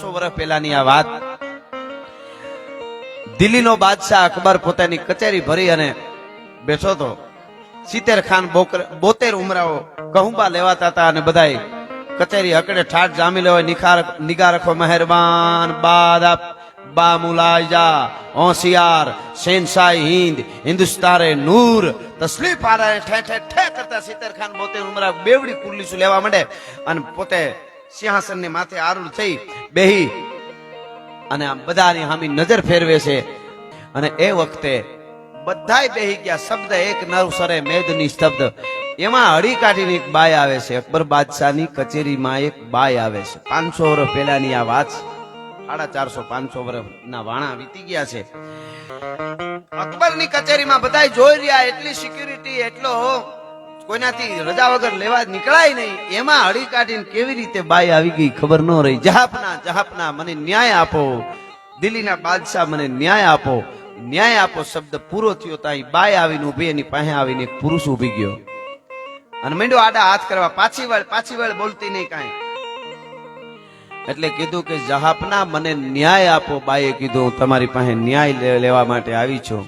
500 વર્ષ પહેલાની આ વાત. દિલ્હીનો બાદશાહ અકબર પોતાની કચેરી ભરી અને બેઠો તો. 70 ખાન 72 ઉમરાઓ કહુંબા લેવાતા હતા અને બધાય કચેરી હકડે ઠાઠ જામી લેવાય. નિગાર રખો મહેરબાન બાદા બા મુલાજા હોશિયાર શેનશાહી હિન્દ હિન્દુસ્તારે નૂર તસલીફ આ રહે ઠે ઠે ઠે કરતા 70 ખાન 72 ઉમરા બેવડી પુરલીસુ લેવા માંડે અને પોતે સિંહાસન ની માથે આરૂઢ થઈ બેહી અને આમ બધાની સામે નજર ફેરવે છે. અને એ વખતે બધાય બેહી ગયા. શબ્દ એક નવસરે મેદની શબ્દ. એમાં હળી કાઢીને એક બાય આવે છે. અકબર બાદશાહની કચેરીમાં એક બાય આવે છે. 500 વર્ષ પહેલાની આ વાત. 450 500 વર્ષના વાણા વીતી ગયા છે. અકબરની કચેરીમાં બધાય જોઈ રહ્યા. એટલી સિક્યુરિટી, એટલો કોઈનાથી રજા વગર લેવા નીકળાય નહીં. એમાં હળી કાઢીને કેવી રીતે બાય આવી ગઈ ખબર ન રહી. જહાપના મને ન્યાય આપો. દિલ્હીના બાદશાહ મને ન્યાય આપો, ન્યાય આપો. શબ્દ પૂરો થયો ત્યાં બાય આવીને ઉભી, એની પાસે આવીને એક પુરુષ ઉભી ગયો અને માંડ્યો આડા હાથ કરવા. પાછી વળ બોલતી નહીં કાંઈ. એટલે કીધું કે જહાપના મને ન્યાય આપો. બાઈએ કીધું હું તમારી પાસે ન્યાય લેવા માટે આવી છું.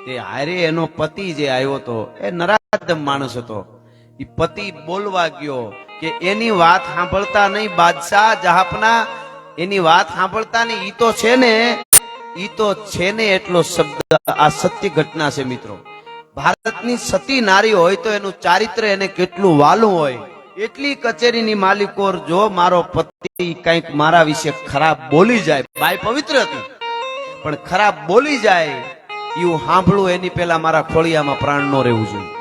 તે હારે એનો પતિ જે આવ્યો હતો એ નરાધમ માણસ હતો. એ પતિ બોલવા ગયો કે એની વાત સાંભળતા નહીં બાદશાહ જહાપના, એની વાત સાંભળતા નહીં. ઈ તો છે ને એટલો શબ્દ. આ સત્ય ઘટના છે મિત્રો. ભારતની સતી નારી હોય તો એનું ચારિત્ર એને કેટલું વાલું હોય. એટલી કચેરીની માલિકો જો મારો પતિ કંઈક મારા વિશે ખરાબ બોલી જાય, બાઈ પવિત્ર હતી પણ ખરાબ બોલી જાય, એવું સાંભળું એની પેલા મારા ખોળિયામાં પ્રાણ નો રહેવું જોઈએ.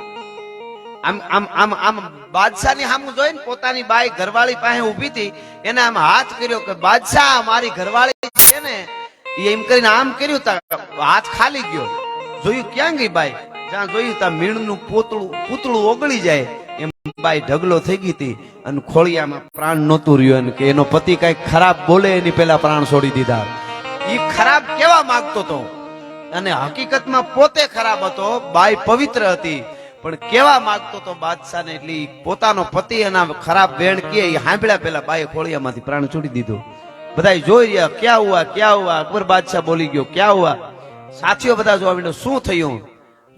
આમ બાદશાહની સામું જોઈને પોતાની બાઈ ઘરવાળી પાસે ઉભી હતી, એને આમ હાથ કર્યો કે બાદશાહ મારી ઘરવાળી છે ને, એમ કરીને આમ કર્યું તા હાથ ખાલી ગયો. જોયું ક્યાં ગઈ બાઈ? જ્યાં જોયું તા મીણનું પૂતળું ઓગળી જાય એમ બાઈ ઢગલો થઈ ગઈ હતી અને ખોળિયામાં પ્રાણ નહોતું રહ્યું. કે એનો પતિ કઈ ખરાબ બોલે એની પેલા પ્રાણ છોડી દીધા. એ ખરાબ કેવા માંગતો હતો અને હકીકતમાં પોતે ખરાબ હતો. બાઈ પવિત્ર હતી પણ કેવા માંગતો હતો બાદશાહને. એટલે પોતાનો પતિ એના ખરાબ વેણ કે સાંભળ્યા પેલા બાઈ ખોળિયામાંથી પ્રાણ છોડી દીધું. બધા જોઈ રહ્યા ક્યાં હુઆ. અકબર બાદશાહ બોલી ગયો ક્યાં હુઆ. સાથીઓ બધા જોવા માંડ્યા શું થયું.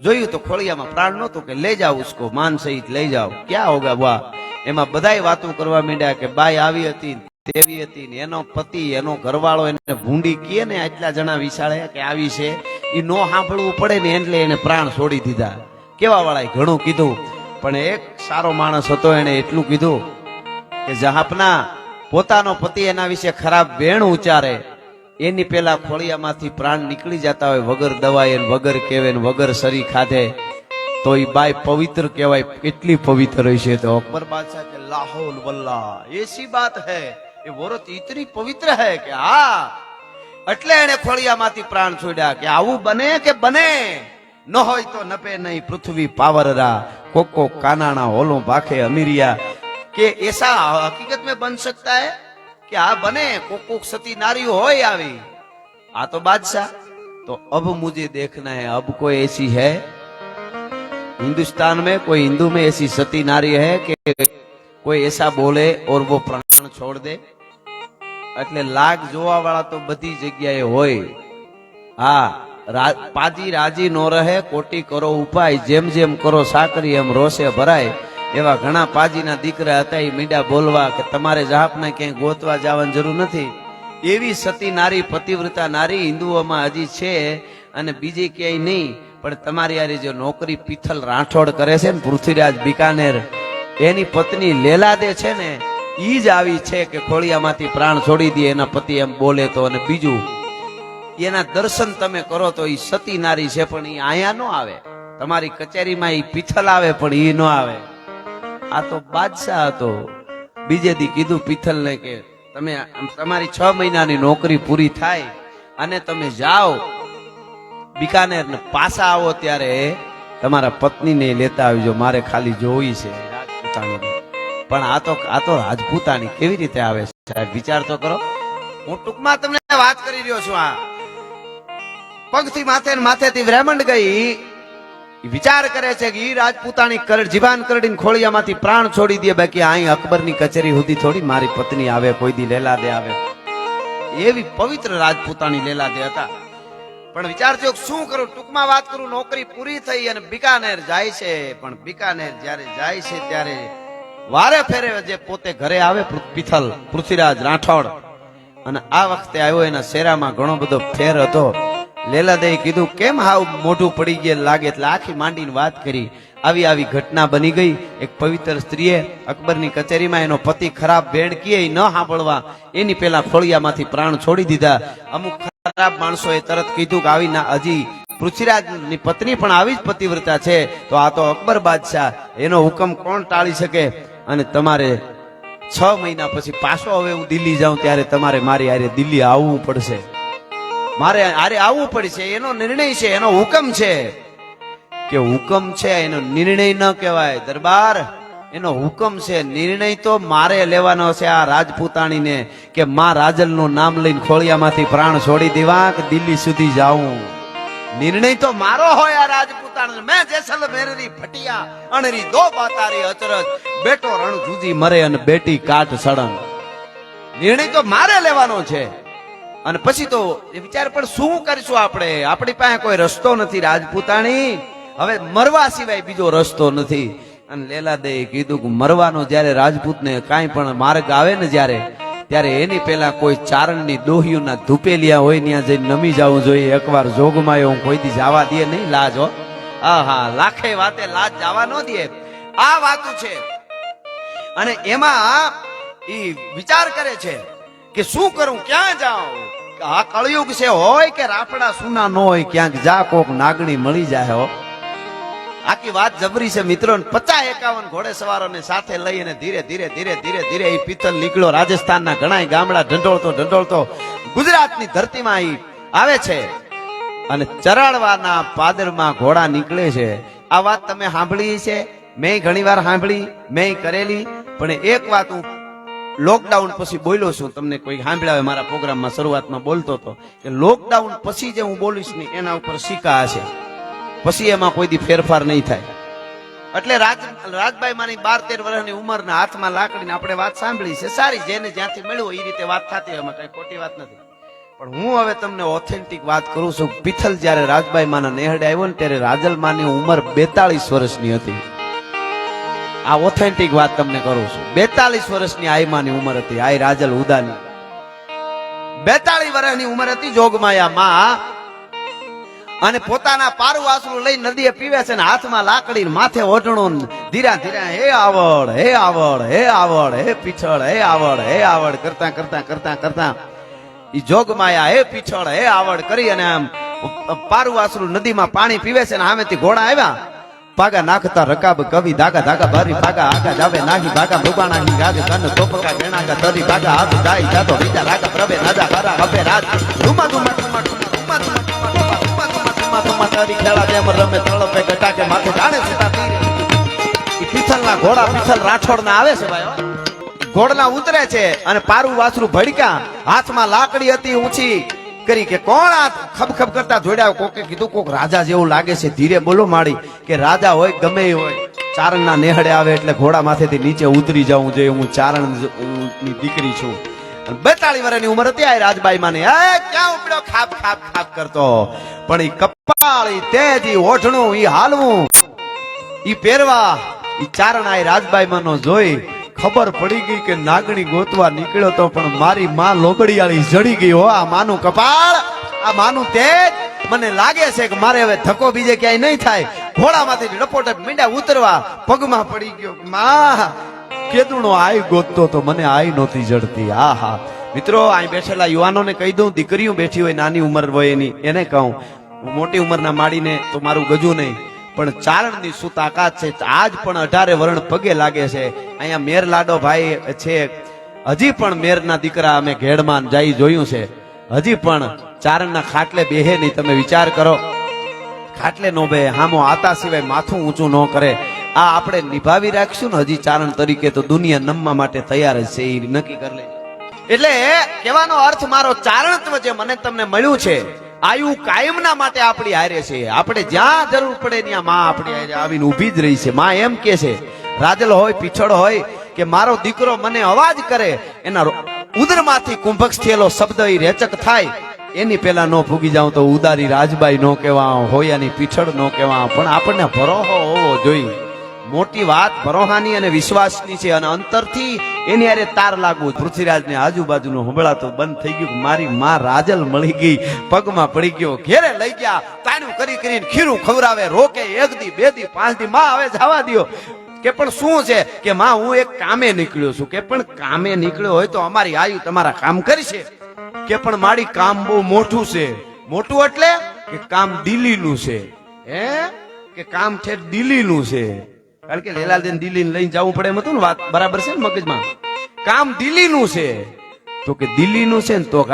જોયું તો ખોળિયામાં પ્રાણ નહોતું. કે લઈ જાઓ ઉસકો, માન સહિત લઈ જાઓ. ક્યાં હોગા વાહ. એમાં બધાય વાતો કરવા માંડ્યા કે બાઈ આવી હતી તેવી હતી ને એનો પતિ એનો ઘરવાળો એને ભૂંડી કહે ને આટલા જણા વિશાળે કે આવી છે, એ નો સાંભળવું પડે ને એટલે એને પ્રાણ છોડી દીધા. કેવા વાળાએ ઘણું કીધું પણ એક સારો માણસ હતો, એને એટલું કીધું કે જહાપના પોતાનો પતિ એના વિશે ખરાબ વેણ ઉચ્ચારે એની પેલા ખોળિયામાંથી પ્રાણ નીકળી જતા હોય વગર દવાએ, વગર કેવે, વગર સરી ખાધે, તો એ બાઈ પવિત્ર કહેવાય. કેટલી પવિત્ર હશે. તો અકબર બાદશાહ કે લાહોલ વલ્લાહ એસી બાત હૈ, એ વોરત ઇતની પવિત્ર હૈ કે હા. એટલે એને ખોળિયામાંથી પ્રાણ છોડ્યા. કે આવું બને કે બને ન હોય તો નપે નહીં પૃથ્વી પાવરરા, કોકો કાનાણા હોલો ભાખે અમીરિયા. કે ऐसा हकीकत में बन सकता है कि आ बने कोक सती नारी होय आवी. आ तो बादशाह. तो अब मुझे देखना है अब कोई ऐसी है हिंदुस्तान में, कोई हिंदू में ऐसी सती नारी है कि कोई ऐसा बोले और वो प्राण छोड़ दे. એટલે લાગ જોવા વાળા તો બધી જગ્યાએ હોય. હા, પાજી રાજી નો રહે કોટી કરો ઉપાય, જેમ જેમ કરો સાકરી એમ રોષે ભરાય. એવા ઘણા પાજીના દીકરા હતા. એ મીડા બોલવા કે તમારે જહાપના ક્યાંય ગોતવા જવાની જરૂર નથી. એવી સતી નારી પતિવ્રતા નારી હિન્દુઓમાં હજી છે અને બીજી ક્યાંય નહીં. પણ તમારી યારી જે નોકરી પિથલ રાઠોડ કરે છે ને પૃથ્વીરાજ બિકાનેર, એની પત્ની લેલાદે છે ને, ઈ જ આવી છે કે ખોળિયામાંથી પ્રાણ છોડી દે એના પતિ એમ બોલે તો. અને બીજું એના દર્શન તમે કરો તો ઈ સતી નારી છે પણ ઈ આયા ન આવે. તમારી કચેરીમાં ઈ પિથલ આવે પણ ઈ ન આવે. આ તો બાદશાહ હતો. બીજે દી કીધું પિથલ ને કે તમે તમારી 6 મહિનાની નોકરી પૂરી થાય અને તમે જાઓ બિકાનેર ને પાછા આવો ત્યારે તમારા પત્નીને લેતા આવજો, મારે ખાલી જોવી છે રાજપૂતાણી. પણ આ તો રાજપૂતાણી કેવી રીતે આવે છે સાહેબ? વિચાર તો કરો. હું ટૂંકમાં તમને વાત કરી રહ્યો છું. આ પગથી માથેથી બ્રાહ્મણ ગઈ વિચાર કરે છે કે ઈ રાજપૂતાણી જીવાન કરડીને ખોળિયામાંથી પ્રાણ છોડી દે. બાકી અહીં અકબરની કચેરી સુધી થોડી મારી પત્ની આવે, કોઈ દી લેલા દે આવે. એવી પવિત્ર રાજપૂતાણી લેલાદે હતા. પણ વિચારજો શું કરું, ટૂંકમાં વાત કરું, નોકરી પૂરી થઈ અને બિકાનેર જાય છે. પણ બિકાનેર જ્યારે જાય છે ત્યારે વારે ફેરે જે પોતે ઘરે આવે પિથલ પૃથ્વીરાજ રાઠોડ, અને આ વખતે આવ્યો એના શેરામાં ઘણો બધો ફેર હતો. લેલાદે કીધું કેમ હાવ મોઢું પડી ગયા લાગે, એટલે આખી માંડીને વાત કરી. આવી આવી ઘટના બની ગઈ. એક પવિત્ર સ્ત્રીએ અકબરની કચેરીમાં એનો પતિ ખરાબ ભેણ કીએ ન સાંભળવા એની પેલા ખોળિયામાંથી પ્રાણ છોડી દીધા. અમુક ખરાબ માણસોએ તરત કીધું કે આવી ના હજી પૃથ્વીરાજની પત્ની પણ આવી જ પતિવ્રતા છે, તો આ તો અકબર બાદશાહ, એનો હુકમ કોણ ટાળી શકે? અને તમારે 6 મહિના પછી પાછો હવે હું દિલ્હી જાઉં ત્યારે તમારે મારી હારે દિલ્હી આવવું પડશે, મારે હારે આવવું પડશે. એનો નિર્ણય છે, એનો હુકમ છે. કે હુકમ છે એનો નિર્ણય ન કહેવાય દરબાર, એનો હુકમ છે. નિર્ણય તો મારે લેવાનો છે આ રાજપૂતાણીને કે માં રાજલ નું નામ લઈને ખોળિયામાંથી પ્રાણ છોડી દેવા કે દિલ્હી સુધી જાઉં. નિર્ણય તો મારો હોય આ રાજપૂતાણી. મેં જેસલમેરની ફટિયા અણરી દો બાતારી અચરજ, બેટો રણ જૂજી મરે અને બેટી કાટ સડન. નિર્ણય તો મારે લેવાનો છે. અને પછી તો વિચાર પણ શું કરીશું આપણે? આપણી પાસે કોઈ રસ્તો નથી રાજપૂતાણી, હવે મરવા સિવાય બીજો રસ્તો નથી. અને લેલાદે કીધું કે મરવાનો જ્યારે રાજપૂતને કાંઈ પણ માર્ગ આવે ને ત્યારે એની પેલા કોઈ ચારણની દોહીઓના ધૂપેલિયા હોય ત્યાં જઈને નમી જવું જોઈએ. એકવાર જોગમાં હું કોઈ દી જવા દે નહીં લાજ હો. હા, લાખે વાતે લાજ જવા ન દે, આ વાતું છે. અને એમાં ઈ વિચાર કરે છે કે શું કરું, ક્યાં જાઉં? આ કળયુગ છે, હોય કે રાફડા સુના ન હોય, ક્યાંક જા કોક નાગણી મળી જાય હો. આખી વાત જબરી છે મિત્રો. 50-51 ઘોડે સવારોને સાથે લઈને ધીરે ધીરે એ પિથલ નીકળ્યો. રાજસ્થાનના ઘણા ગામડા ઢંઢોળતો ગુજરાતની ધરતીમાં ઈ આવે છે. અને ચરાડવાના પાદરમાં ઘોડા નીકળે છે. આ વાત તમે સાંભળી છે, મેં ઘણી વાર સાંભળી, મેં કરેલી. પણ એક વાત હું લોકડાઉન પછી બોલ્યો છું, તમને કોઈ સાંભળ્યા મારા પ્રોગ્રામમાં શરૂઆતમાં બોલતો હતો કે લોકડાઉન પછી જે હું બોલીશ ને એના ઉપર સિક્કા હશે, પછી એમાં કોઈ દી ફેરફાર નહીં થાય. એટલે રાજભાઈ માની 12-13 વર્ષની ઉંમરના હાથમાં લાકડીને આપણે વાત સાંભળી છે, સારી, જેને જ્યાંથી મળ્યું એ રીતે વાત થતી, એમાં કઈ ખોટી વાત નથી. પણ હું હવે તમને ઓથેન્ટિક વાત કરું છું. પિથલ જયારે રાજભાઈ માના નેહડે આવ્યો ને ત્યારે રાજલ માની ઉંમર 42 વર્ષની હતી. આ ઓથેન્ટિક વાત તમને કરું છું. 42 વર્ષની આઈમાની ઉંમર હતી. આઈ રાજલ ઉદાની 42 વર્ષની ઉંમર હતી. જોગમાયા માં અને પોતાના પારું આસરું લઈ નદીએ પીવે છે ને હાથમાં લાકડી, માથે ઓઢણું, ધીરા હે આવડ, હે આવડ, હે આવડ, હે પીછળ, હે આવડ, હે આવડ કરતા ઈ જોગમાયા હે પીછળ, હે આવડ કરી અને આમ પારું આસરું નદીમાં પાણી પીવે છે ને સામેથી ઘોડા આવ્યા. પાગા નાખતા રકાબ કવિ ધાગા ભરી પાગા આગા જાવે નાહી ભાગા મૃબાણા હી ગાગ કન તોપકા ગેણાગા તરી ભાગા હાથ જાય જાતો રીજા રાગા પ્રભે નાજા હરા હબે રાજ ધુમા તારી ખેલા જેમ રમે તળપે ગટાકે માથે જાણે સીતા તીર. ઈ પિથલના ઘોડા પિથલ રાઠોડના આવે છે ભાઈ. ઘોડના ઉતરે છે અને પારું વાસરું ભડકા, હાથમાં લાકડી હતી ઊંચી કરી કે કોણ આ ખબ કરતા જોડ્યા. કોકે કીધું કોક રાજા જેવું લાગે છે, ધીરે બોલો માડી કે રાજા હોય ગમે હોય, ચારણના નેહડે આવે એટલે ઘોડા માથેથી નીચે ઉતરી જવું જોઈએ. હું ચારણની દીકરી છું. 42 વર્ષની ઉંમર હતી આ રાજબાઈ માને. ક્યાં ઉપડ્યો ખાપ કરતો. પણ ઈ કપાળ, ઈ તેજ, ઈ ઓઢણું, ઈ હાલવું, ઈ પહેરવા, ઈ ચારણ આ રાજબાઈ માનો જોઈ ખબર પડી ગઈ કે નાગણી ગોતવા નીકળ્યો તો પણ મારી માં લોબડિયાળી જડી ગઈ હો. આ માનું કપાળ, આ માનું તેજ, મને લાગે છે કે મારે હવે ધક્કો બીજે ક્યાંય નહીં થાય. ઘોડામાંથી લપોટે મીંડા ઉતરવા પગમાં પડી ગયો. માં કેદુણો આઈ ગોતતો તો મને આઈ નહોતી જડતી. હા મિત્રો, અહીં બેઠેલા યુવાનોને કહી દઉં, દીકરીઓ બેઠી હોય નાની ઉંમર હોય એની, એને કહું મોટી ઉંમરના માડીને તો મારું ગજું નહીં, પણ ચારણની શું તાકાત છે. આજ પણ 18 વરણ પગે લાગે છે. અહીંયા મેર લાડો ભાઈ છે, હજી પણ મેરના દીકરા અમે ઘેડમાં જઈ જોયું છે, હજી પણ ચારણના ખાટલે બેહે નહીં. તમે વિચાર કરો, ખાટલે નો બે, હામો આતા સિવાય માથું ઊંચું ન કરે. આ આપણે નિભાવી રાખશું ને હજી ચારણ તરીકે તો દુનિયા નમવા માટે તૈયાર જ છે. એ નક્કી કરી લે. એટલે કહેવાનો અર્થ મારો, ચારણત્વ જે મને તમને મળ્યું છે આયુ કાયમના માટે આપણી હારે છે. આપણે જ્યાં જરૂર પડે ત્યાં માં આપણી હારે આવીને ઊભી જ રહી છે. માં એમ કે છે, રાજલ હોય પીછળ હોય કે મારો દીકરો મને અવાજ કરે, એના ઉદરમાંથી કુંભક્ષ થયેલો શબ્દ ઈ રેચક થાય એની પેલા નો ફૂગી જાઉં તો ઉદારી રાજબાઈ નો કહેવા, હોયાની પીછળ નો કહેવા, પણ આપણને ભરોહો હોવો જોઈએ. મોટી વાત ભરોહાની અને વિશ્વાસની છે, અને અંતરથી એની હારે તાર લાગવું. પૃથ્વીરાજને આજુબાજુનું સંભળાતું બંધ થઈ ગયું. મારી માં રાજલ મળી ગઈ, પગમાં પડી ગયો, ઘેરે લઈ ગયા, તાણું કરી કરીને ખીરું ખવરાવે, રોકે 1 દી 2 દી 5 દી, માં હવે જવા દ્યો. કે પણ શું છે કે માં હું એક કામે નીકળ્યો છું. કે પણ કામે નીકળ્યો હોય તો અમારી આયુ તમારા કામ કરશે. કે પણ મારી કામ બહુ મોટું છે. મોટું એટલે કે કામ દિલ્હીનું છે. હે કે કામ છે દિલ્હીનું છે. કારણ કે લેલાદેન દિલ્હી લઈને જવું પડે એમ હતું ને. વાત બરાબર છે ને મગજમાં? કામ દિલ્હીનું છે. તો કે દિલ્હીનું છે ને તો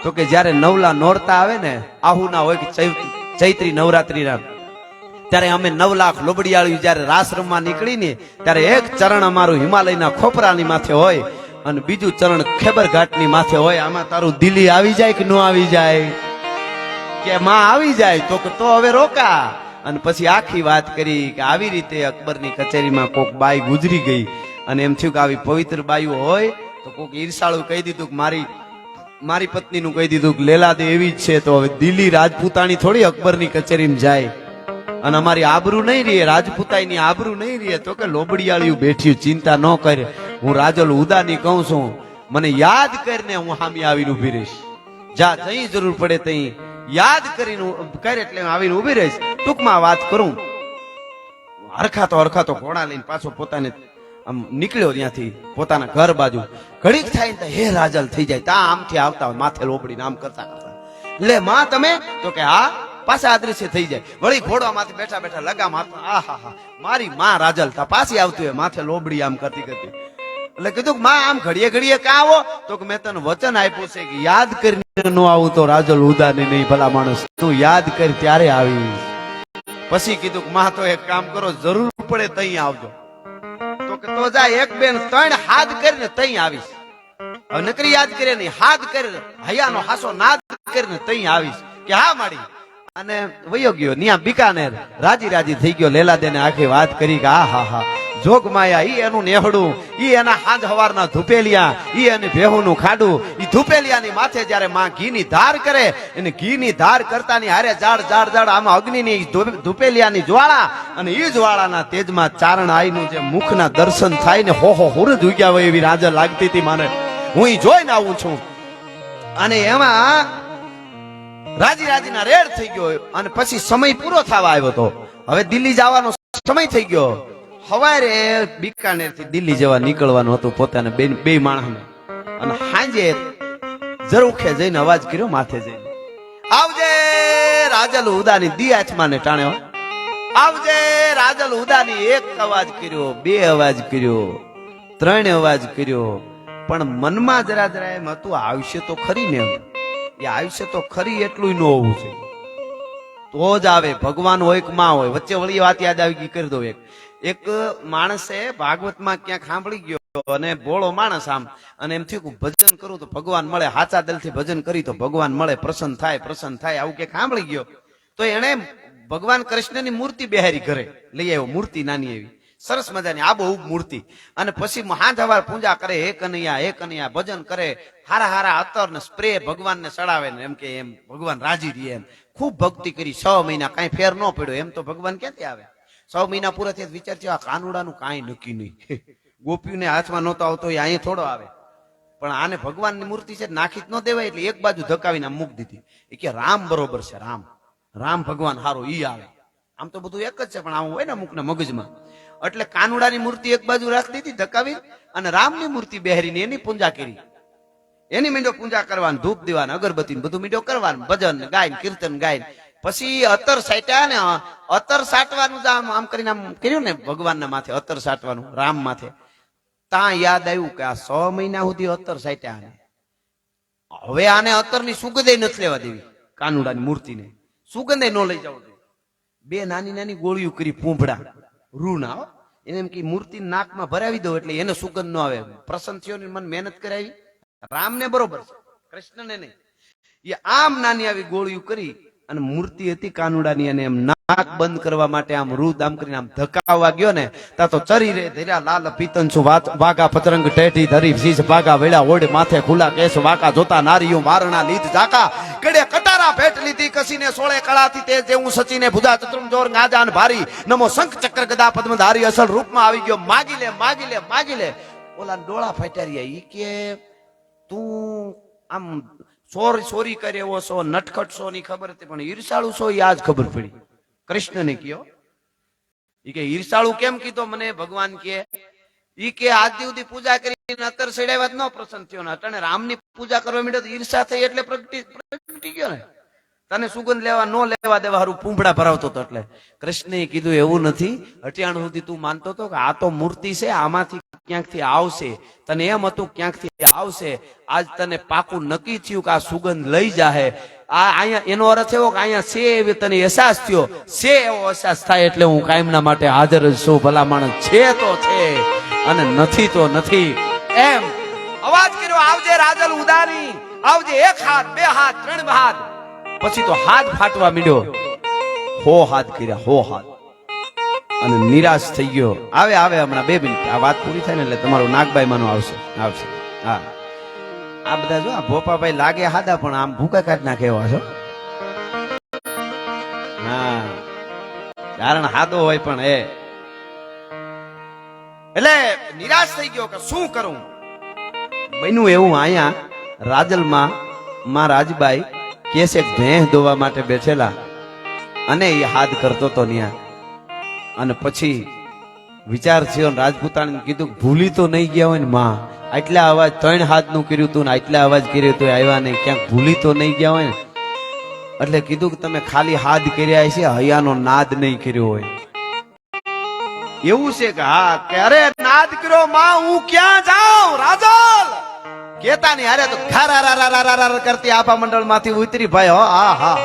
તો કે જયારે નવલા નોરતા આવે ને, આહુના હોય કે ચૈત્રી નવરાત્રીના, ત્યારે અમે 9 લાખ લોબડિયાળી જયારે રાસ રમવા નીકળી ને, ત્યારે એક ચરણ અમારું હિમાલયના ખોપરાની માથે હોય અને બીજું ચરણ ખેબર ઘાટની માથે હોય. આમાં તારું દિલ્હી આવી જાય કે ન આવી જાય? કે માં આવી જાય. તો કે તો હવે રોકા. અને પછી આખી વાત કરી કે આવી રીતે અકબરની કચેરીમાં કોક બાઈ ગુજરી ગઈ, અને એમ થયું કે આવી પવિત્ર બાઈઓ હોય તો કોક ઈર્ષાળું કહી દીધું કે મારી પત્નીનું કહી દીધું કે લેલાદે એવી જ છે, તો હવે દિલ્હી રાજપૂતાણી થોડી અકબરની કચેરીમાં જાય અને અમારી આબરૂ નહીં રહે, રાજપૂતાઈની આબરૂ નહીં રહે. તો કે લોબડિયાળિયું બેઠ્યું, ચિંતા ન કર, હું રાજલ ઉદાની કહું છું, મને યાદ કરીને હું સામે આવીને ઉભી રહીશ. જા જઈ જરૂર પડે તઈ યાદ કરીને કર એટલે આવીને ઉભી રહીશ. ટૂંકમાં વાત કરું, હરખાતો ઘોડા લઈને પાછો પોતાને આમ નીકળ્યો ત્યાંથી પોતાના ઘર બાજુ. ઘડીક થાય ને હે રાજલ થઈ જાય. તા આમથી આવતા હોય માથે લોબડીને આમ કરતા લે માં તમે, તો કે હા, પાછા અદ્રશ્ય થઈ જાય. વળી ઘોડામાંથી બેઠા બેઠા લગામ આપતા, આહા મારી માં રાજલ તા પાછી આવતી હોય માથે લોબડી આમ કરતી. એટલે કીધું માં આમ ઘડીએ ઘડીએ ક્યાં આવો? તો કે મેં તને વચન આપ્યું છે કે યાદ કરીને ન આવું તો રાજલ ઉદાની નહીં. ભલા માણસ, તું યાદ કર ત્યારે આવીશ. પછી કીધું કે માં તો એક કામ કરો, જરૂર પડે તઈ આવજો. તો કે તો જા 1 2 3 હાથ કરીને તઈ આવીશ. હવે નકરી યાદ કરે નહીં, હાથ કરીને હૈયાનો હાસો નાદ કરીને તઈ આવીશ. કે હા માડી. અને વયો ગયો ન્યા બિકાનેર. રાજી થઈ ગયો. લેલાદેને આખી વાત કરી કે હા જોગ માયા ઈ એનું નેહડું, ઈ એના હાંજ હવારના ધુપેલિયા, ઈ એને ભેહુનું ખાડું. ઈ ધુપેલિયાની માથે જ્યારે માં ઘીની ધાર કરે, એને ઘીની ધાર કરતાની હારે જાડ આમાં અગ્નિની ધુપેલિયાની જ્વાળા, અને ઈ જ્વાળાના તેજમાં ચારણ આઈનું જે મુખના દર્શન થાય ને, હો હુરજ ઉગ્યા હોય એવી રાજલ લાગતી હતી મને. હું ઈ જોઈને આવું છું. અને એમાં રાજીના રેડ થઈ ગયો. અને પછી સમય પૂરો થવા આવ્યો હતો. હવે દિલ્હી જવાનો સમય થઈ ગયો. સવારે બિકાનેર થી દિલ્હી જવા નીકળવાનું હતું પોતાને બે માણસને. અને સાંજે ઝરૂખે જઈને અવાજ કર્યો માથે જઈને, આવજે રાજલ ઉદાની. દી આચમાં ને ટાણે આવજે રાજલ ઉદાની. 1 અવાજ કર્યો, 2 અવાજ કર્યો, 3 અવાજ કર્યો. પણ મનમાં જરા એમ હતું, આવશે તો ખરી ને. એ આવશે તો ખરી એટલું ન હોવું છે તો જ આવે. ભગવાન હોય કે માં હોય. વચ્ચે વળી વાત યાદ આવી ગઈ, કરી દો. એક માણસે ભાગવતમાં ક્યાંક સાંભળી ગયો, અને ભોળો માણસ આમ, અને એમ થયું કે ભજન કરું તો ભગવાન મળે, સાચા દિલથી ભજન કરી તો ભગવાન મળે, પ્રસન્ન થાય આવું કે સાંભળી ગયો. તો એને ભગવાન કૃષ્ણની મૂર્તિ બેહારી ઘરે લઈ આવ્યો. મૂર્તિ નાની એવી સરસ મજાની આબોહૂબ મૂર્તિ. અને પછી હાંજ હવાર પૂજા કરે, હે કનૈયા ભજન કરે, હારા અત્તર ને સ્પ્રે ભગવાનને ચડાવે ને, એમ કે એમ ભગવાન રાજી રહે. એમ ખૂબ ભક્તિ કરી. 6 મહિના કઈ ફેર ન પડ્યો. એમ તો ભગવાન ક્યાંથી આવે? 6 મહિના પૂરા થયા વિચાર થયો, આ કાનુડાનું કાંઈ નક્કી નહીં. ગોપીઓને હાથમાં નહોતો આવતો, એ અહીંયા થોડો આવે. પણ આને ભગવાનની મૂર્તિ છે નાખી જ ન દેવાય, એટલે એક બાજુ ધકાવીને મૂકી દીધી. એ કે રામ બરોબર છે, રામ ભગવાન હારો ઈ આવે. આમ તો બધું એક જ છે, પણ આવું હોય ને અમુકના મગજમાં. એટલે કાનુડાની મૂર્તિ એક બાજુ રાખી દીધી ધકાવી, અને રામની મૂર્તિ બેહરીને એની પૂજા કરી. એની મીંડો પૂજા કરવાનું, ધૂપ દેવાનું, અગરબત્તી બધું મીંડો કરવાનું, ભજન ગાય, કીર્તન ગાય. પછી અત્તર સાટ્યા ને, અત્તર સાટવાનું આમ કરીને આમ કર્યું ને ભગવાનના માથે, અત્તર સાટવાનું રામ માથે. ત્યાં યાદ આવ્યું કે આ 6 મહિના સુધી અત્તર સાટ્યા, હવે આને અત્તરની સુગંધે નથી લેવા દેવી. કાનુડાની મૂર્તિને સુગંધે ન લઈ જવું જોઈએ. 2 નાની ગોળીઓ કરી પૂંભડા રૂ ના, એને એમ કે મૂર્તિ નાકમાં ભરાવી દો એટલે એને સુગંધ ન આવે. પ્રસન્ન થયો ને મને મહેનત કરાવી. રામને બરોબર છે, કૃષ્ણને નહીં. એ આમ નાની આવી ગોળીઓ કરી અને મૂર્તિ હતી કાનુડાની, અને એમ નાક બંધ કરવા માટે આમ રૂદ આમ કરીને આમ ધકાવવા ગયો ને તા તો ચરી રે ધર્યા લાલ પીતન છું વાઘા પતરંગ ટેટી ધરી શીશ ભાગા વેળા ઓડ માથે ખુલ્લા કેસ વાકા જોતા નારીઓ વારણા લીધ ઝાકા કડે કટારા ભેટ લીધી કસીને સોળે કળાથી તે જેવું સચીને ભુજા ચતુર્મ જોર ગાજાન ભારી નમો શંખ ચક્ર ગદા પદ્મધારી અસલ રૂપમાં આવી ગયો માગી લે માગી લે માગી લે. ઓલા ડોળા ફાટ્યા રહ્યા ઈ કે તું આમ સોરી કરે એવો છો, નટખટ છો ની ખબર હતી, પણ ઈર્ષાળુ છો એ આજ ખબર પડી. કૃષ્ણને કયો ઈ કે ઈર્ષાળુ કેમ કીધો મને ભગવાન કે ઈ કે આજ સુધી પૂજા કરીને અત્તર સડાવ્યા જ ન પ્રસન્ન થયો ને અટાણે રામની પૂજા કરવા માંડ્યો તો ઈર્ષા થઈ એટલે પ્રગટી ગયો ને. તને સુગંધ લેવા ન લેવા દેવા હારું પૂંભડા ભરાવતો હતો. એટલે કૃષ્ણએ કીધું એવું નથી, અટિયાણ સુધી તું માનતો હતો કે આ તો મૂર્તિ છે, આમાંથી ક્યાંકથી આવશે, તને એમ હતું ક્યાંકથી આવશે, આજ તને પાકું નક્કી થયું કે આ સુગંધ લઈ જાહે. આ અહીંયા એનો અર્થ એવો કે અહીંયા છે એવી તને અહેસાસ થયો, છે એવો અહેસાસ થાય એટલે હું કાયમના માટે હાજર જ છું. ભલા માણસ છે તો છે અને નથી તો નથી. એમ અવાજ કર્યો આવજે રાજલ ઉદાની, આવજે એક હાથ બે હાથ ત્રણ હાથ. પછી તો હાથ ફાટવા માંડ્યો, હો હાથ કર્યા હો હાથ, અને નિરાશ થઈ ગયો. આવે આવે હમણાં 2 મિનિટ આ વાત પૂરી થાય ને એટલે તમારું નાગબાઈ માનો આવશે આવશે. હા આ બધા જો આ ભોપાભાઈ લાગે હાદા પણ આમ ભૂકા કાઢ નાખે એવા છો. હા કારણ હાદો હોય પણ એટલે નિરાશ થઈ ગયો કે શું કરું. બન્યું એવું અહીંયા રાજલમાં માં રાજબાઈ કેસે ભેંસ દોવા માટે બેઠેલા અને એ હાથ કરતો તો ન્યા. અને પછી વિચાર થયો રાજપૂતાણીને કીધું ભૂલી તો નહીં ગયા હોય ને માં, આટલા અવાજ 3 હાથનું કર્યું તું ને આટલા અવાજ કર્યો તો આવ્યા નહીં, ક્યાંક ભૂલી તો નહીં ગયા હોય ને. એટલે કીધું કે તમે ખાલી હાથ કર્યા છે, હૈયાનો નાદ નહીં કર્યો હોય. એવું છે કે હા કે અરે નાદ કર્યો માં હું ક્યાં જાઉં રાજલ કેતા નહીં. અરે તો ખારા કરતી આપા મંડળ માંથી ઉતરી ભાઈ હો હા હા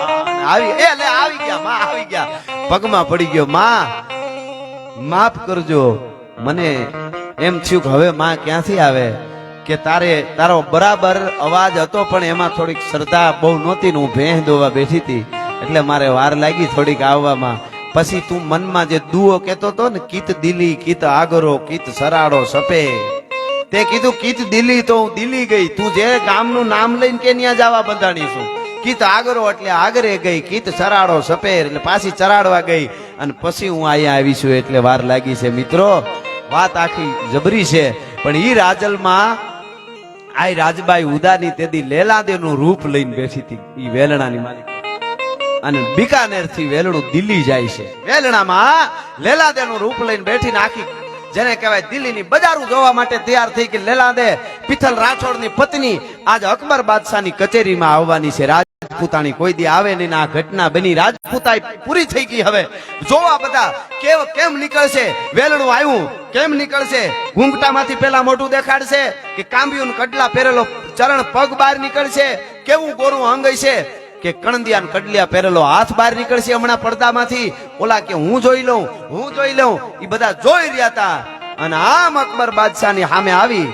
આવી એટલે આવી ગયા માં આવી ગયા, પગમાં પડી ગયો માં માફ કરજો. મને એમ થયું કે હવે માં ક્યાંથી આવે કે તારો બરાબર અવાજ હતો પણ એમાં થોડીક શ્રદ્ધા બહુ નહોતી ને હું ભેંસ દોવા બેઠી હતી એટલે મારે વાર લાગી થોડીક આવવામાં. પછી તું મનમાં જે દુઓ કેતો હતો ને કીત દિલી કીત આગરો કીત સરાડો સપે, તે કીધું કીત દિલ્હી તો હું દિલ્હી ગઈ, તું જે ગામનું નામ લઈને કે ત્યાં જવા બંધાણી છું. કીત આગરો એટલે આગરે ગઈ, કીત ચરાડો સપેર એટલે પાછી ચરાડવા ગઈ, અને પછી હું અહીંયા આવી છું એટલે વાર લાગી છે. મિત્રો વાત આખી જબરી છે. પણ ઈ રાજલમાં આ રાજબાઈ ઉદાની તેદી લેલાદેવનું રૂપ લઈને બેઠી હતી ઈ વેલણાની માલિક, અને બિકાનેર થી વેલણું દિલ્હી જાય છે. વેલણામાં લેલાદેવનું રૂપ લઈને બેઠીને આખી જેને કહેવાય દિલ્હીની બજારું જોવા માટે તૈયાર થઈ કે લેલાદે પિથલ રાઠોડની પત્ની આજ અકબર બાદશાહની કચેરીમાં આવવાની છે. રાજપૂતાણી કોઈ દી આવે નહીં. આ ઘટના બની રાજપૂતાઈ પૂરી થઈ ગઈ. હવે જોવા બધા કેમ નીકળશે, વેલણું આવ્યું કેમ નીકળશે, ઘૂંઘટામાંથી પેલા મોઢું દેખાડશે કે કાંબિયું કડલા પહેરેલો ચરણ પગ બહાર નીકળશે, કેવું ગોરું અંગ છે કે કણદિયા કડલિયા પહેરેલો હાથ બહાર નીકળશે હમણાં પડદામાંથી. ઓલા કે હું જોઈ લઉં એ બધા જોઈ રહ્યા હતા. અને આમ અકબર બાદશાહની સામે આવી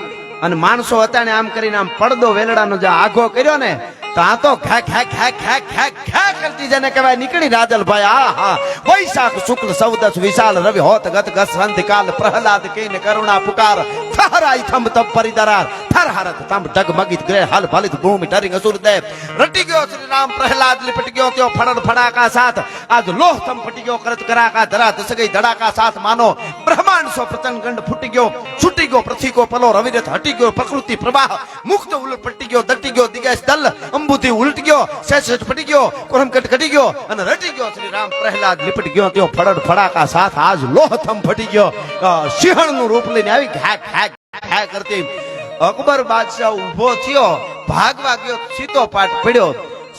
અને માણસો હતા ને આમ કરીને આમ પડદો વેલડાનો જે આઘો કર્યો ને તો આ તો ખા ખા ખા ખા ખા ખા કરતી જેને કહેવાય નીકળી રાજલભાઈ. આ હા વૈશાખ શુક્લ સૌદસ વિશાલ રવિ હોત ગત ગસ કાલ પ્રહલાદ કહીને કરુણા પુકાર થરાઈ થંભ તપ પરિદરાર થર હરત તંભ ડગમગિત ગ્રહ હલ ફલિત ભૂમિ ઠરિંગ અસુર દેવ રટી ગયો શ્રી રામ પ્રહલાદ લિપટ ગયો ત્યો ફડડ ફડાકા સાથ આજ લોહ તમ ફટી ગયો કરત કરાકા ધરા દસગઈ ધડાકા સાથ માનો બ્રહ્માંડ સો પ્રચંડ ગંડ ફૂટી ગયો છૂટી ગયો પૃથ્વી કો પલો રવિરથ હટી ગયો પ્રકૃતિ પ્રવાહ મુક્ત ઉલટ પટી ગયો દટી ગયો દિગેશ દલ અંબુથી ઉલટ ગયો શેષ ફટી ગયો કોરમકટ કટી ગયો અને રટી ગયો શ્રી રામ પ્રહલાદ લિપટ ગયો ત્યો ફડડ ફડાકા સાથ આજ લોહ તમ ફટી ગયો સિંહણ નું રૂપ લઈને આવી ઘા ઘા ઘા કરતી અકબર બાદશાહ ઉભો થયો, ભાગવા ગયો, સીતો પાટ પડ્યો,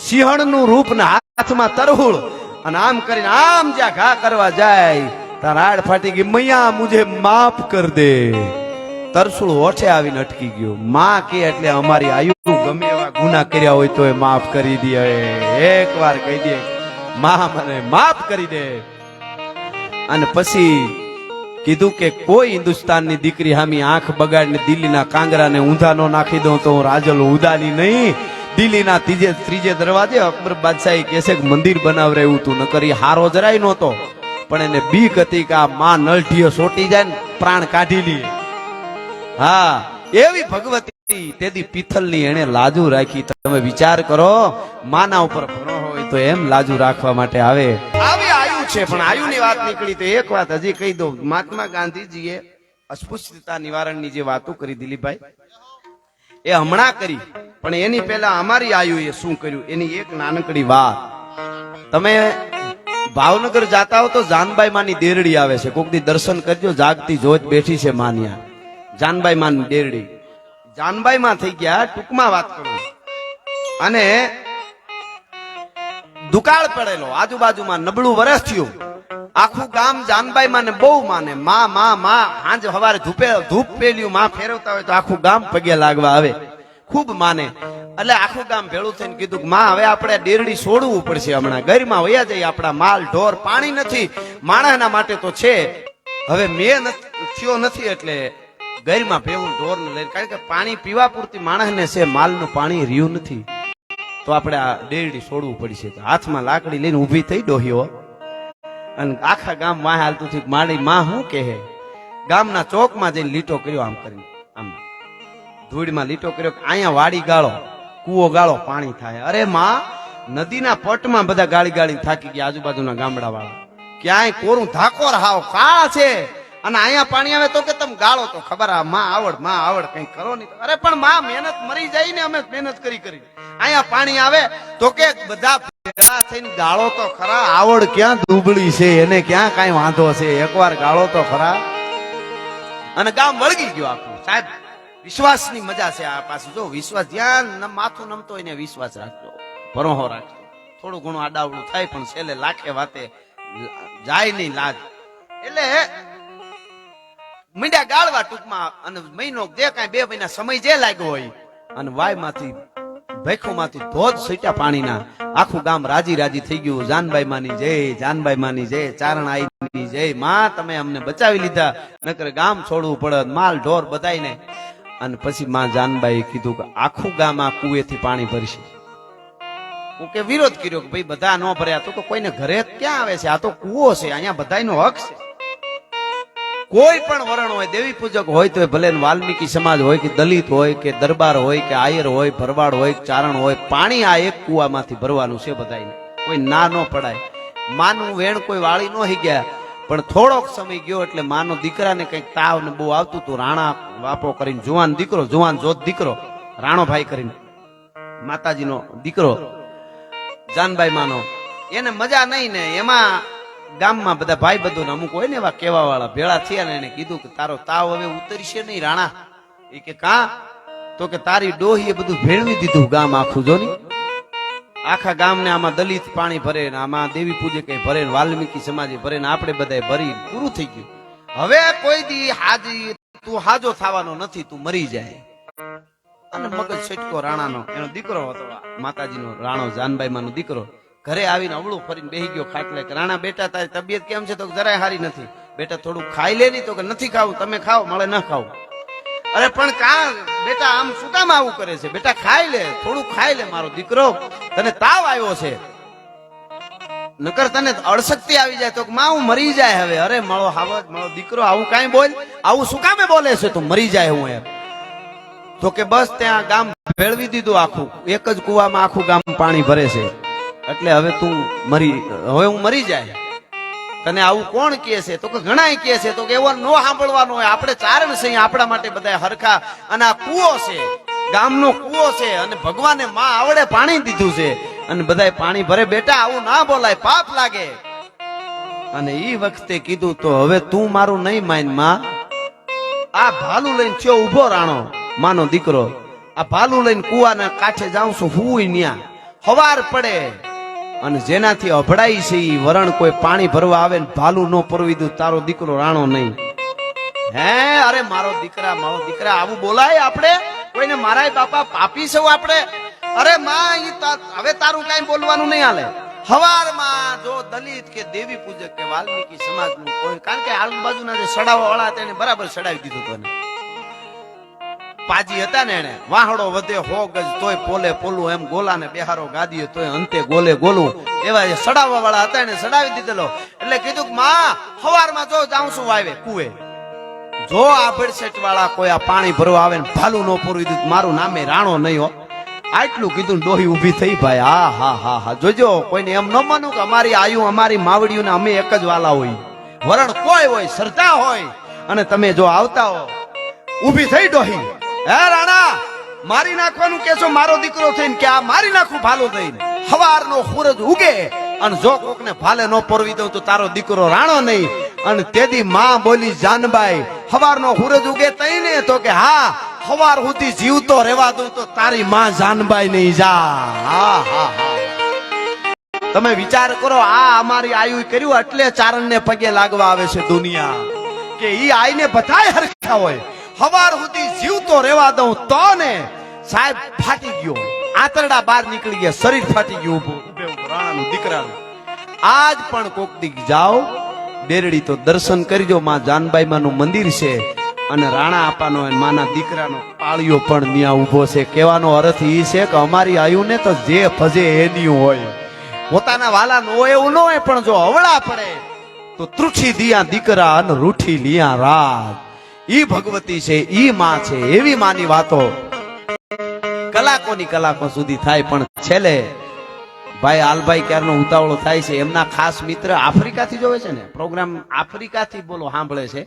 સિંહણ નું રૂપ ને હાથમાં તરહુળ, અને આમ કરીને આમ જ્યાં ઘા કરવા જાય તાર આડ ફાટી ગઈ. મૈયા મુજે માફ કર દે. તરસુળ ઓઠે આવીને અટકી ગયો. માં કે એટલે અમારી આયુ ગમે એવા ગુના કર્યા હોય તો એ માફ કરી દે. એક વાર કહી દે માં મને માફ કરી દે. અને પછી કીધું કે કોઈ હિન્દુસ્તાનની દીકરી હામી આંખ બગાડીને દિલ્હીના કાંગરાને ઊંધા નો નાખી દઉં તો હું રાજલ ઉદાની નહીં. દિલ્હીના ત્રીજે દરવાજે અકબર બાદશાહી કહે છે કે મંદિર બનાવરે એવું તું ન કરી હારો જરાય નહોતો, પણ એને બીક હતી કે આ માં નલઢીઓ સોટી જાય ને પ્રાણ કાઢી લે. હા, એવી ભગવતી તેદી પિથલની એને લાજુ રાખી. તમે વિચાર કરો, માના ઉપર ભરો હોય તો એમ લાજુ રાખવા માટે આવે. આવી આયુ છે, પણ આયુની વાત નીકળી તો એક વાત હજી કહી દઉં. મહાત્મા ગાંધીજીએ અસ્પૃશ્યતા નિવારણની જે વાતો કરી દિલીપભાઈ, એ હમણાં કરી, પણ એની પહેલા અમારી આયુએ શું કર્યું એની એક નાનકડી વાત. તમે ભાવનગર જાતા હો તો જાનબાઈ માની દેરડી આવે છે, કોક દી દર્શન કરજો. જાગતી જોત બેઠી છે માન્યા, જાનબાઈ માની દેરડી. જાનબાઈ માં થઈ ગયા, ટૂંકમાં વાત કરું. અને દુકાળ પડેલો, આજુબાજુમાં નબળું વરસ થયું. આખું ગામ જાનબાઈ માને બહુ માને. માં માં માં હાંજ હવારે ધૂપ પેલ્યું માં ફેરવતા હોય તો આખું ગામ પગે લાગવા આવે, ખૂબ માને. એટલે આખું ગામ ભેળું થઈને કીધું કે માં હવે આપણે ડેરડી છોડવું પડશે, હમણાં ગરમાં વયા જઈએ, આપણા માલ ઢોર પાણી નથી, માણસના માટે તો છે, હવે મેં થયો નથી એટલે ગરમાં ભેવું ઢોર ને લઈને, કારણ કે પાણી પીવા પૂરતી માણસને છે, માલનું પાણી રહ્યું નથી, તો આપણે આ ડેરડી છોડવું પડશે. હાથમાં લાકડી લઈને ઊભી થઈ ડોહીઓ, અને આખા ગામ વાહ હાલતું થયું. મારી માં શું કહે, ગામના ચોકમાં જઈને લીટો કર્યો, આમ કરીને આમ ધૂળમાં લીટો કર્યો કે અહીંયા વાડી ગાળો, કૂવો ગાળો, પાણી થાય. અરે માં, નદીના પટમાં બધા ગાળી ગાળી થાકી ગયા, આજુબાજુના ગામડા વાળા. ક્યાંય કોરું ધાકોર હાવ કાળા છે, અને અહીંયા પાણી આવે તો કે તમે ગાળો તો ખબર આ માં આવડ કઈ કરો નહીં. અરે પણ માં મહેનત મરી જાય ને, અમે મહેનત કરી અહીંયા પાણી આવે તો કે બધા ભેગા થઈને ગાળો તો ખરા. આવડ ક્યાં દુબળી છે, એને ક્યાં કઈ વાંધો છે, એકવાર ગાળો તો ખરા. અને ગામ વળગી ગયો આખું. સાહેબ, વિશ્વાસની મજા છે આ પાછું. જો વિશ્વાસ જ્યાં માથું નમતો હોય ને વિશ્વાસ રાખજો, ભરોહો રાખજો. થોડું ઘણું આડાવડું થાય પણ છેલ્લે લાખે વાતે જાય નહીં લાજ. એટલે મીંડા ગાળવા ટૂંકમાં, અને મહિનો જે કાંઈ 2 મહિના સમય જે લાગ્યો હોય, અને વાય માંથી ભેખો માંથી ધોધ છૂટ્યા પાણીના. આખું ગામ રાજી રાજી થઈ ગયું. જાનબાઈ માની જય, જાનબાઈ માની જય, ચારણ આઈની જય. માં તમે અમને બચાવી લીધા, નકર ગામ છોડવું પડે, માલ ઢોર બધાઈને. અને પછી માં જાનબાઈ કીધું કે આખું ગામ આ કુએથી પાણી ભરશે. હું કે વિરોધ કર્યો કે ભાઈ બધા ન ભર્યા તો કોઈને ઘરે ક્યાં આવે છે, આ તો કુવો છે, અહીંયા બધાનો હક છે. કોઈ પણ વરણ હોય, દેવી પૂજક હોય તો ભલે વાલ્મીકી સમાજ હોય કે દલિત હોય કે દરબાર હોય કે આયર હોય, ભરવાડ હોય, ચારણ હોય, પાણી આ એક કુવામાંથી ભરવાનું છે બધાને. કોઈ ના ન પડાય. માનું વેણ કોઈ વાળી ન હી ગયા, પણ થોડોક સમય ગયો એટલે માનો દીકરાને કઈક તાવ ને બહુ આવતું હતું. રાણા બાપો કરીને જુવાન દીકરો, જુવાન જોત દીકરો, રાણોભાઈ કરીને માતાજીનો દીકરો જાનબાઈ માનો, એને મજા નહીં ને. એમાં ગામમાં બધા ભાઈ બધું અમુક હોય ને એવા કેવા વાળા ભેળા થયા ને એને કીધું કે તારો તાવ હવે ઉતરશે નહીં રાણા. એ કે કા? તો કે તારી ડોહી એ બધું ભેળવી દીધું ગામ આખું. જો ની આખા ગામ ને આમાં દલિત પાણી ભરે ને આમાં દેવી પૂજક ભરે ને વાલ્મીકી સમાજે ભરે ને આપણે બધા ભરી પૂરું થઈ ગયું. હવે કોઈ દી હાજી તું હાજો થવાનો નથી, તું મરી જાય. અને મગજ છટકો રાણાનો, એનો દીકરો હતો માતાજીનો, રાણો જાનબાઈ માનો દીકરો. ઘરે આવીને અવળું ફરીને બેહી ગયો ખાટલે. રાણા બેટા તારી તબિયત કેમ છે? તો જરાય હારી નથી. બેટા થોડું ખાઈ લે. નહીં તો કે નથી ખાવું, તમે ખાઓ, મળે ન ખાવું. અરે પણ કા બેટા આમ શું કામ આવું કરે છે? બેટા ખાઈ લે, થોડું ખાઈ લે મારો દીકરો, તને તાવ આવ્યો છે, નકર તને અળશક્તિ આવી જાય તો માં હું મરી જાય હવે. અરે મારો હાવજ, મારો દીકરો આવું કાંઈ બોલ, આવું શું કામે બોલે છે? તો મરી જાય હું એમ. તો કે બસ ત્યાં ગામ ભેળવી દીધું આખું, એક જ કુવામાં આખું ગામ પાણી ભરે છે, એટલે હવે તું હવે હું મરી જાય. તને આવું કોણ કહે છે? તો કે ઘણાય કહે છે. તો કે એવો નો સાંભળવાનો હોય, આપણે ચારણ છે, આપણા માટે બધા હરખા. અને આ કુવો છે, ગામનો કુવો છે, અને ભગવાને માં આવડે પાણી દીધું છે, અને બધા પાણી ભરે. બેટા આવું ના બોલાય, પાપ લાગે. અને ઈ વખતે કીધું તો હવે તું મારું નહીં માન માં. આ ભાલું લઈને થયો ઉભો રાણો માનો દીકરો. આ ભાલું લઈને કુવાના કાંઠે જાઉં છું, હું ન્યા હવાર પડે અને જેનાથી અભડાઈ છે ઈ વરણ કોઈ પાણી ભરવા આવે ને ભાલું નો પરવી દઉં, તારો દીકરો રાણો નહીં. હે અરે મારો દીકરા, મારો દીકરા, આવું બોલાય આપણે? કોઈને મારાય બાપા પાપી સૌ આપણે? અરે માં હવે તારું કઈ બોલવાનું નહીં હાલે. હવારમાં જો દલિત કે દેવી પૂજક કે વાલ્મીકી સમાજનું કોઈ, કારણ કે આજુબાજુના જે સડાવા વાળા તેને બરાબર સડાવી દીધું. તને પાજી હતા ને એને વાહડો વધે હો ગજ તોય પોલે પોલું એમ ગોલાને બેહારો ગાદીએ તોય અંતે ગોલે ગોલું એવા જે સડાવવા વાળા હતા એને સડાવી દીધેલો એટલે કીધું કે માં હવારમાં જો જાઉં છું વાવે કુએ જો આ ભડસેટ વાળા કોઈ આ પાણી ભરવા આવે ને ભાલું ન પૂરવી દીધું મારું નામે રાણો નહીં હો આટલું કીધું ડોહી ઊભી થઈ ભાઈ હા હા હા હા જોજો કોઈને એમ ન માનું કે અમારી આયુ અમારી માવડીઓને અમે એક જ વાલા હોય વરણ કોઈ હોય શ્રદ્ધા હોય અને તમે જો આવતા હો ઊભી થઈ ડોહી હે રાણા મારી નાખવાનું કેસો મારો દીકરો થઈને કે આ મારી નાખું ભાલું થઈને હવારનો સૂરજ ઉગે અને જો કોકને ભાલે ન પરવી દઉં તો તારો દીકરો રાણો નહીં અને તેદી માં બોલી જાનબાઈ હવારનો સૂરજ ઉગે તઈને તો કે હા હવાર સુધી જીવતો રહેવા દઉં તો તારી માં જાનબાઈ નહીં જા હા હા હા તમે વિચાર કરો આ અમારી આયુ કર્યું એટલે ચારણ ને પગે લાગવા આવે છે દુનિયા કે ઈ આઈને બધાય હરખા હોય હવાર સુધી જીવતો રહેવા દઉં તો ને સાહેબ ફાટી ગયો આંતરડા બહાર નીકળી ગયા શરીર ફાટી ગયું ઉભે રાણાનું દીકરાનું આજ પણ કોક દીક જાઓ બેરડી તો દર્શન કરજો માં જાનબાઈ માનું મંદિર છે અને રાણા આપાનો માના દીકરાનો પાળિયો પણ ત્યાં ઉભો છે કહેવાનો અર્થ એ છે કે અમારી આયુને તો જે ભજે એની હોય પોતાના વાલા નો એવું ન હોય પણ જો અવળા પડે તો ત્રુઠી દિયા દીકરા અને રૂઠી લિયા રાત ઈ ભગવતી છે ઈ માં છે એવી માની વાતો કલાકોની કલાકો સુધી થાય પણ છેલ્લે ભાઈ આલભાઈ ક્યારનો ઉતાવળો થાય છે એમના ખાસ મિત્ર આફ્રિકાથી જોવે છે ને પ્રોગ્રામ આફ્રિકાથી બોલો સાંભળે છે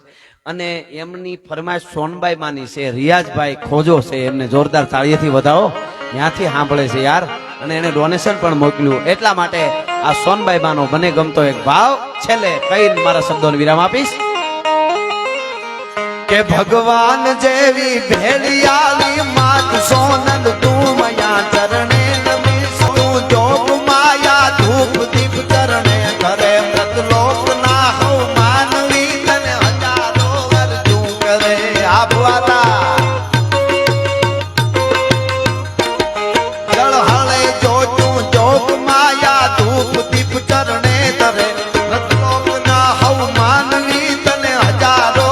અને એમની ફરમાઈશ સોનબાઈ માની છે રિયાઝભાઈ ખોજો છે એમને જોરદાર તાળીએથી વધાવો ત્યાંથી સાંભળે છે યાર અને એને ડોનેશન પણ મોકલ્યું એટલા માટે આ સોનબાઈ માનો મને ગમતો એક ભાવ છેલ્લે કઈ મારા શબ્દોને વિરામ આપીશ કે ભગવાન જેવી ભેળિયાળી માત સોનંદ તું મયા ચરણે નમીશ તું જોગ માયા ધૂપ દીપ ચરણે કરે મૃતલોક ના હો માનવી તને હજારો વર્જુ કરે આભવાલા જળ હળે જોતું જોગ માયા ધૂપ દીપ ચરણે ધરે મૃતલોક ના હો માનવી તને હજારો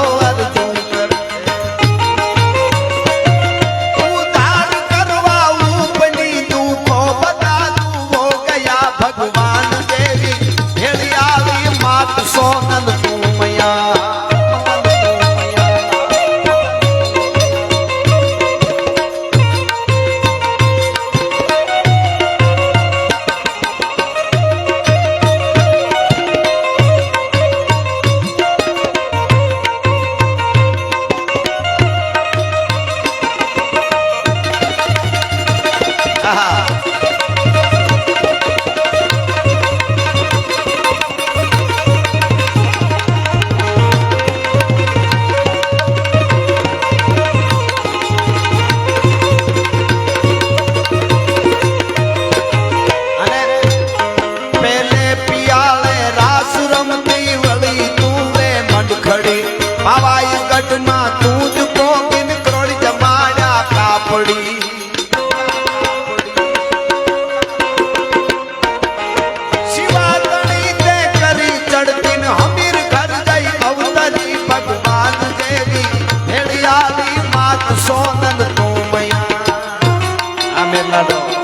ભગવાન દેવી ભેળિયાળી માત સોનલ તું મયા સોનલ તું મયા આ મેલાડો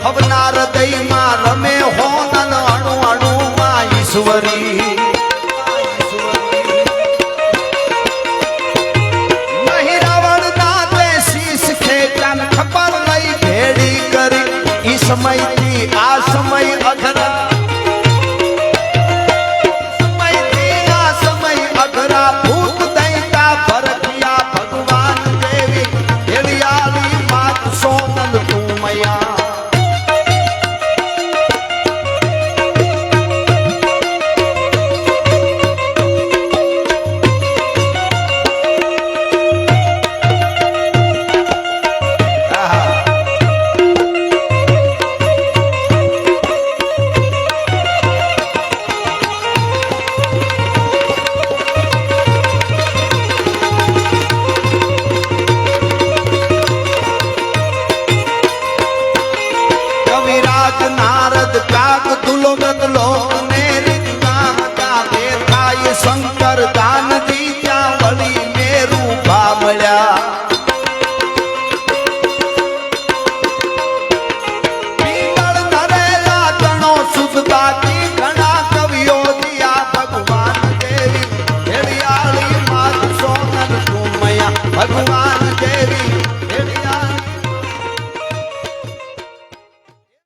હવના હૃદયમાં રમે હોનન અણુ અણુમાં ઈશ્વરી નહીં રાવણ ના તે શીશ ખેંચાન ખબર લઈ ભેડી કરી ઈ સમયથી આ સમય અઘરા સમયથી આ સમય અઘરા ભૂત દૈતા ભરખિયા ભગવાન દેવી ભેળિયાળી માત સોનલ તું મયા શંકર દાનજી